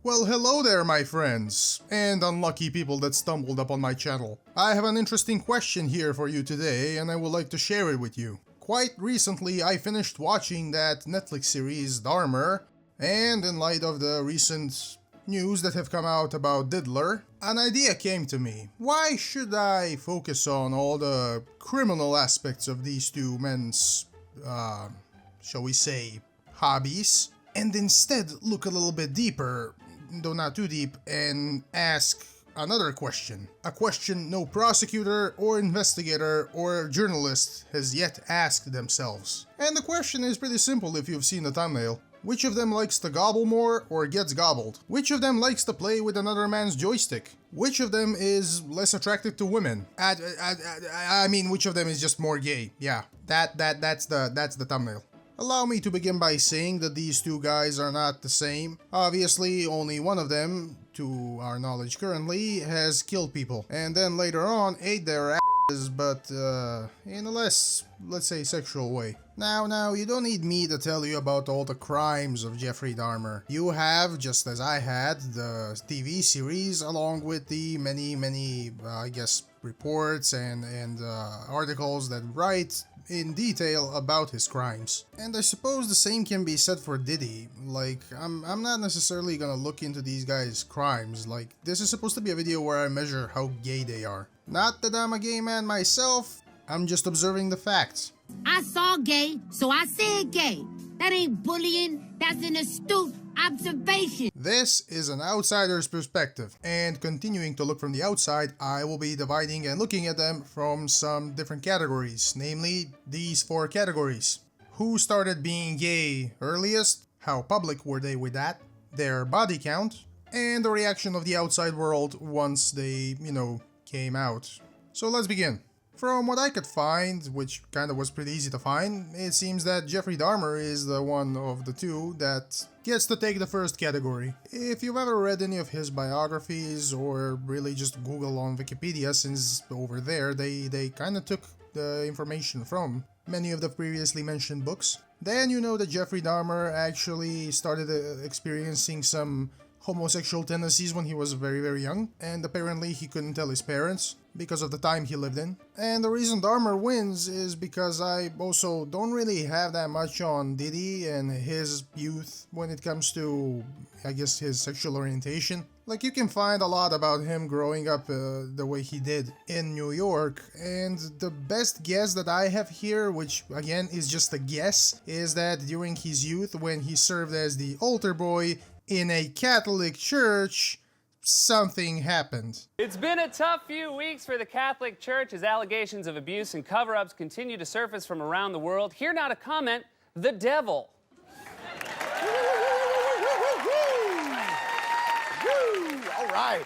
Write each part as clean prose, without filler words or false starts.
Well, hello there, my friends, and unlucky people that stumbled upon my channel. I have an interesting question here for you today, and I would like to share it with you. Quite recently, I finished watching that Netflix series Dahmer, and in light of the recent news that have come out about Diddler, an idea came to me. Why should I focus on all the criminal aspects of these two men's, shall we say, hobbies, and instead look a little bit deeper, though not too deep, and ask another question. A question no prosecutor or investigator or journalist has yet asked themselves. And the question is pretty simple if you've seen the thumbnail. Which of them likes to gobble more or gets gobbled? Which of them likes to play with another man's joystick? Which of them is less attractive to women? I mean, which of them is just more gay? Yeah, that's the thumbnail. Allow me to begin by saying that these two guys are not the same. Obviously, only one of them, to our knowledge currently, has killed people, and then later on ate their asses, but in a less, let's say, sexual way. Now, you don't need me to tell you about all the crimes of Jeffrey Dahmer. You have, just as I had, the TV series, along with the many, I guess, reports and articles that write in detail about his crimes. And I suppose the same can be said for Diddy. Like, I'm not necessarily gonna look into these guys' crimes. Like, this is supposed to be a video where I measure how gay they are. Not that I'm a gay man myself, I'm just observing the facts. I saw gay, so I said gay. That ain't bullying, that's an astute observation. This is an outsider's perspective, and continuing to look from the outside, I will be dividing and looking at them from some different categories, namely these 4 categories. Who started being gay earliest? How public were they with that? Their body count? And the reaction of the outside world once they, came out. So let's begin. From what I could find, which kinda was pretty easy to find, it seems that Jeffrey Dahmer is the one of the two that gets to take the first category. If you've ever read any of his biographies, or really just Google on Wikipedia, since over there they kinda took the information from many of the previously mentioned books, then you know that Jeffrey Dahmer actually started experiencing some homosexual tendencies when he was very young, and apparently he couldn't tell his parents because of the time he lived in. And the reason Dahmer wins is because I also don't really have that much on Diddy and his youth when it comes to, I guess, his sexual orientation. Like, you can find a lot about him growing up the way he did in New York, and the best guess that I have here, which again is just a guess, is that during his youth, when he served as the altar boy in a Catholic church, something happened. It's been a tough few weeks for the Catholic Church as allegations of abuse and cover-ups continue to surface from around the world. Here now to comment, the devil. All right.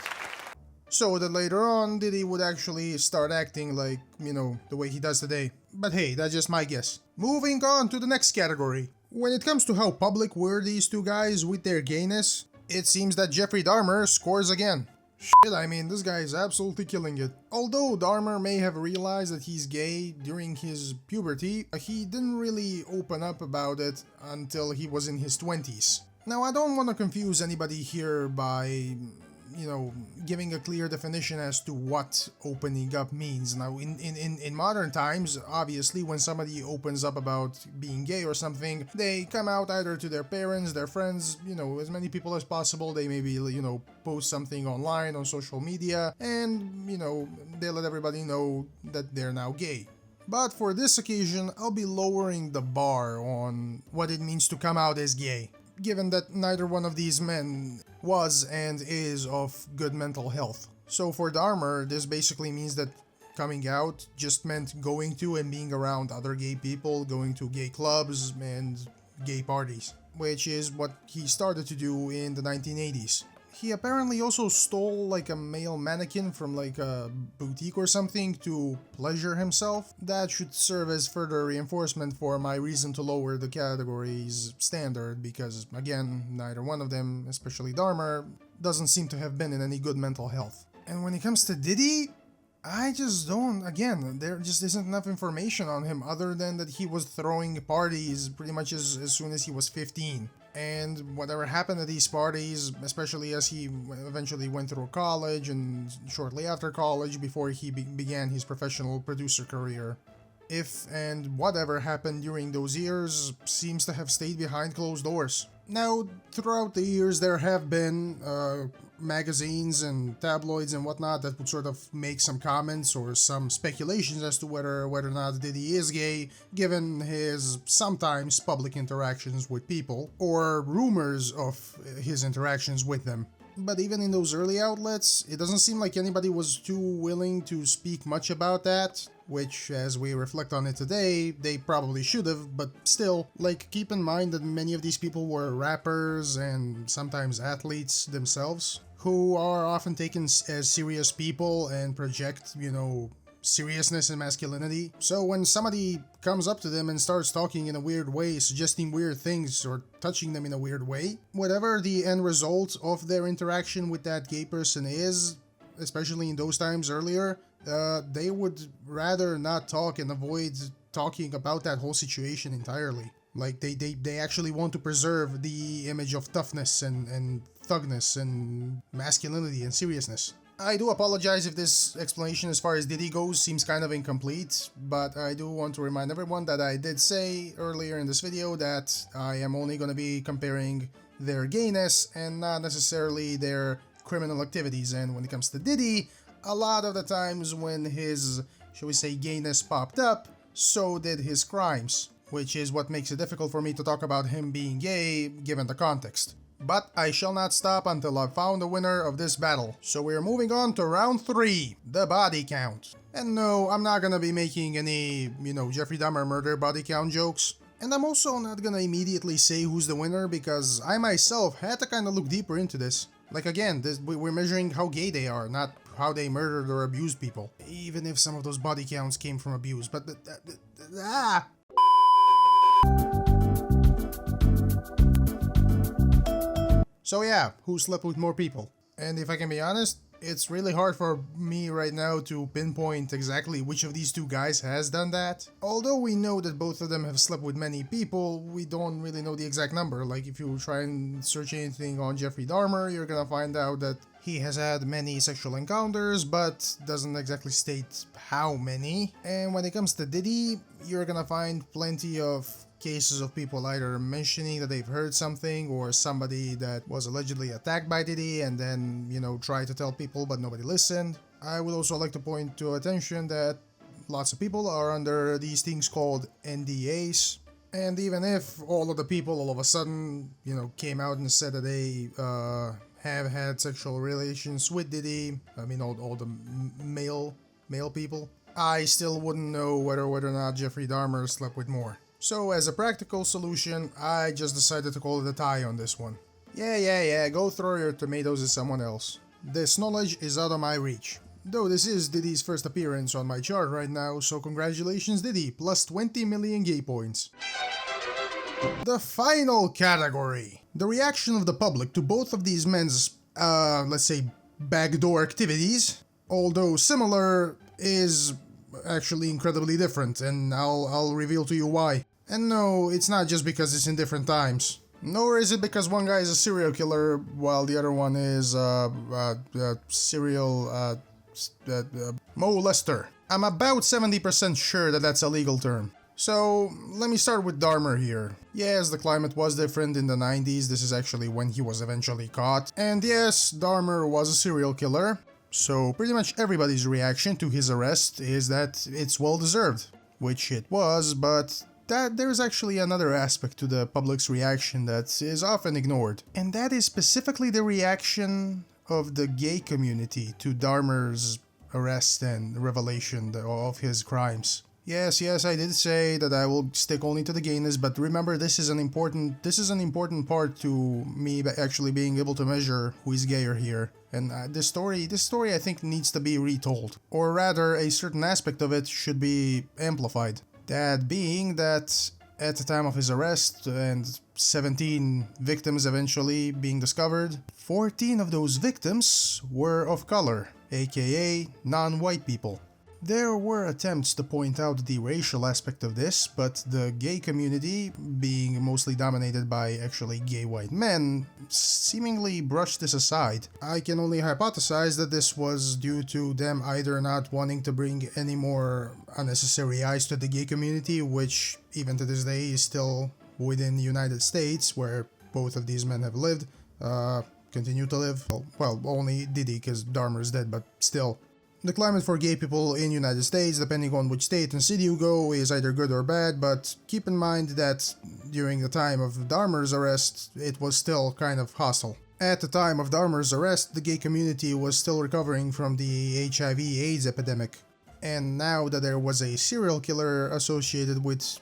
So that later on, Diddy would actually start acting like, the way he does today. But hey, that's just my guess. Moving on to the next category. When it comes to how public were these two guys with their gayness, it seems that Jeffrey Dahmer scores again. Shit, I mean, this guy is absolutely killing it. Although Dahmer may have realized that he's gay during his puberty, he didn't really open up about it until he was in his 20s. Now, I don't want to confuse anybody here by, giving a clear definition as to what opening up means. Now, in modern times, obviously, when somebody opens up about being gay or something, they come out either to their parents, their friends, as many people as possible. They maybe, post something online on social media, and, they let everybody know that they're now gay. But for this occasion, I'll be lowering the bar on what it means to come out as gay, given that neither one of these men was and is of good mental health. So for Dahmer, this basically means that coming out just meant going to and being around other gay people, going to gay clubs and gay parties, which is what he started to do in the 1980s. He apparently also stole like a male mannequin from like a boutique or something to pleasure himself. That should serve as further reinforcement for my reason to lower the category's standard, because again, neither one of them, especially Dahmer, doesn't seem to have been in any good mental health. And when it comes to Diddy, I just don't, again, there just isn't enough information on him other than that he was throwing parties pretty much as soon as he was 15. And whatever happened at these parties, especially as he eventually went through college and shortly after college before he began his professional producer career. If and whatever happened during those years seems to have stayed behind closed doors. Now, throughout the years, there have been magazines and tabloids and whatnot that would sort of make some comments or some speculations as to whether or not Diddy is gay, given his sometimes public interactions with people, or rumors of his interactions with them. But even in those early outlets, it doesn't seem like anybody was too willing to speak much about that, which, as we reflect on it today, they probably should have, but still, like, keep in mind that many of these people were rappers and sometimes athletes themselves, who are often taken as serious people and project, seriousness and masculinity. So when somebody comes up to them and starts talking in a weird way, suggesting weird things or touching them in a weird way, whatever the end result of their interaction with that gay person is, especially in those times earlier, they would rather not talk and avoid talking about that whole situation entirely. Like, they actually want to preserve the image of toughness and thugness and masculinity and seriousness. I do apologize if this explanation as far as Diddy goes seems kind of incomplete, but I do want to remind everyone that I did say earlier in this video that I am only going to be comparing their gayness and not necessarily their criminal activities. And when it comes to Diddy, a lot of the times when his, shall we say, gayness popped up, so did his crimes, which is what makes it difficult for me to talk about him being gay given the context. But I shall not stop until I've found the winner of this battle. So we're moving on to round 3, the body count. And no, I'm not gonna be making any, Jeffrey Dahmer murder body count jokes. And I'm also not gonna immediately say who's the winner because I myself had to kind of look deeper into this. Like, again, we're measuring how gay they are, not how they murdered or abused people. Even if some of those body counts came from abuse, but So yeah, who slept with more people? And if I can be honest, it's really hard for me right now to pinpoint exactly which of these two guys has done that. Although we know that both of them have slept with many people, we don't really know the exact number. Like, if you try and search anything on Jeffrey Dahmer, you're gonna find out that he has had many sexual encounters, but doesn't exactly state how many. And when it comes to Diddy, you're gonna find plenty of cases of people either mentioning that they've heard something or somebody that was allegedly attacked by Diddy and then, tried to tell people but nobody listened. I would also like to point to attention that lots of people are under these things called NDAs. And even if all of the people all of a sudden, came out and said that they have had sexual relations with Diddy, all the male people, I still wouldn't know whether or not Jeffrey Dahmer slept with more. So as a practical solution, I just decided to call it a tie on this one. Yeah, go throw your tomatoes at someone else. This knowledge is out of my reach. Though this is Diddy's first appearance on my chart right now, so congratulations Diddy, plus 20 million gay points. The final category. The reaction of the public to both of these men's, let's say, backdoor activities, although similar, is actually incredibly different, and I'll reveal to you why. And no, it's not just because it's in different times. Nor is it because one guy is a serial killer while the other one is serial molester. I'm about 70% sure that that's a legal term. So, let me start with Dahmer here. Yes, the climate was different in the 90s, this is actually when he was eventually caught. And yes, Dahmer was a serial killer. So pretty much everybody's reaction to his arrest is that it's well deserved, which it was, but there's actually another aspect to the public's reaction that is often ignored, and that is specifically the reaction of the gay community to Dahmer's arrest and revelation of his crimes. Yes, I did say that I will stick only to the gayness, but remember this is an important part to me actually being able to measure who is gayer here. And this story I think needs to be retold. Or rather, a certain aspect of it should be amplified. That being that at the time of his arrest and 17 victims eventually being discovered, 14 of those victims were of color, aka non-white people. There were attempts to point out the racial aspect of this, but the gay community, being mostly dominated by actually gay white men, seemingly brushed this aside. I can only hypothesize that this was due to them either not wanting to bring any more unnecessary eyes to the gay community, which even to this day is still within the United States, where both of these men have lived, continue to live. Well, only Diddy, because Dahmer's dead, but still. The climate for gay people in the United States, depending on which state and city you go, is either good or bad, but keep in mind that during the time of Dahmer's arrest, it was still kind of hostile. At the time of Dahmer's arrest, the gay community was still recovering from the HIV/AIDS epidemic. And now that there was a serial killer associated with,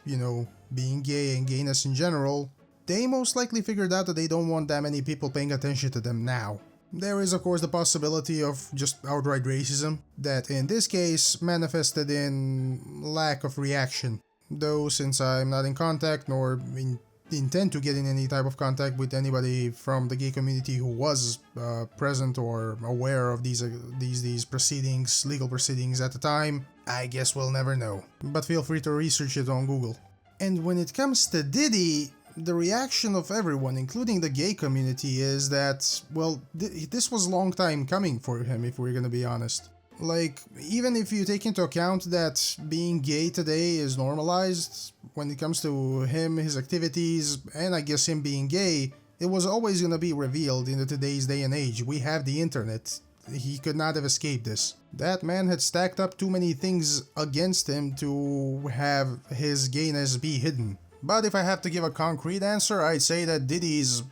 being gay and gayness in general, they most likely figured out that they don't want that many people paying attention to them now. There is of course the possibility of just outright racism, that in this case manifested in lack of reaction. Though since I'm not in contact nor intend to get in any type of contact with anybody from the gay community who was present or aware of these proceedings, legal proceedings at the time, I guess we'll never know. But feel free to research it on Google. And when it comes to Diddy, the reaction of everyone, including the gay community, is that, well, this was a long time coming for him, if we're gonna be honest. Like, even if you take into account that being gay today is normalized, when it comes to him, his activities, and I guess him being gay, it was always gonna be revealed in today's day and age. We have the internet. He could not have escaped this. That man had stacked up too many things against him to have his gayness be hidden. But if I have to give a concrete answer, I'd say that Diddy's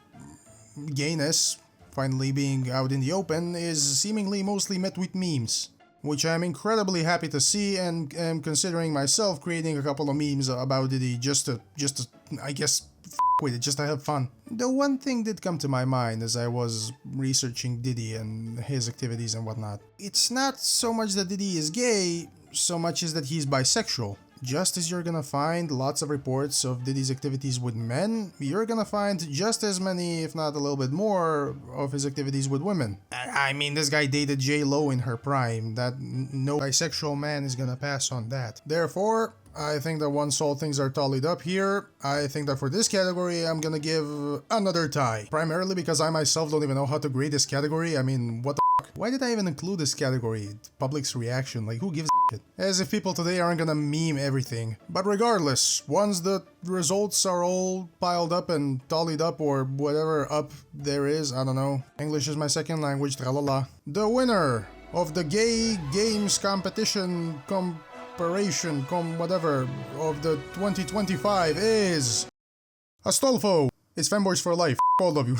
gayness, finally being out in the open, is seemingly mostly met with memes, which I'm incredibly happy to see, and am considering myself creating a couple of memes about Diddy just to I guess, with it, just to have fun. The one thing did come to my mind as I was researching Diddy and his activities and whatnot. It's not so much that Diddy is gay, so much as that he's bisexual. Just as you're gonna find lots of reports of Diddy's activities with men, you're gonna find just as many, if not a little bit more, of his activities with women. I mean, this guy dated J-Lo in her prime. That no bisexual man is gonna pass on that. Therefore, I think that once all things are tallied up here, I think that for this category, I'm gonna give another tie. Primarily because I myself don't even know how to grade this category. I mean, what the f***? Why did I even include this category? Public's reaction, like who gives a shit? As if people today aren't gonna meme everything. But regardless, once the results are all piled up and tallied up, or whatever up there is, I don't know. English is my second language, tralala. The winner of the Gay Games Competition whatever of the 2025 is Astolfo. It's Femboys for life. All of you.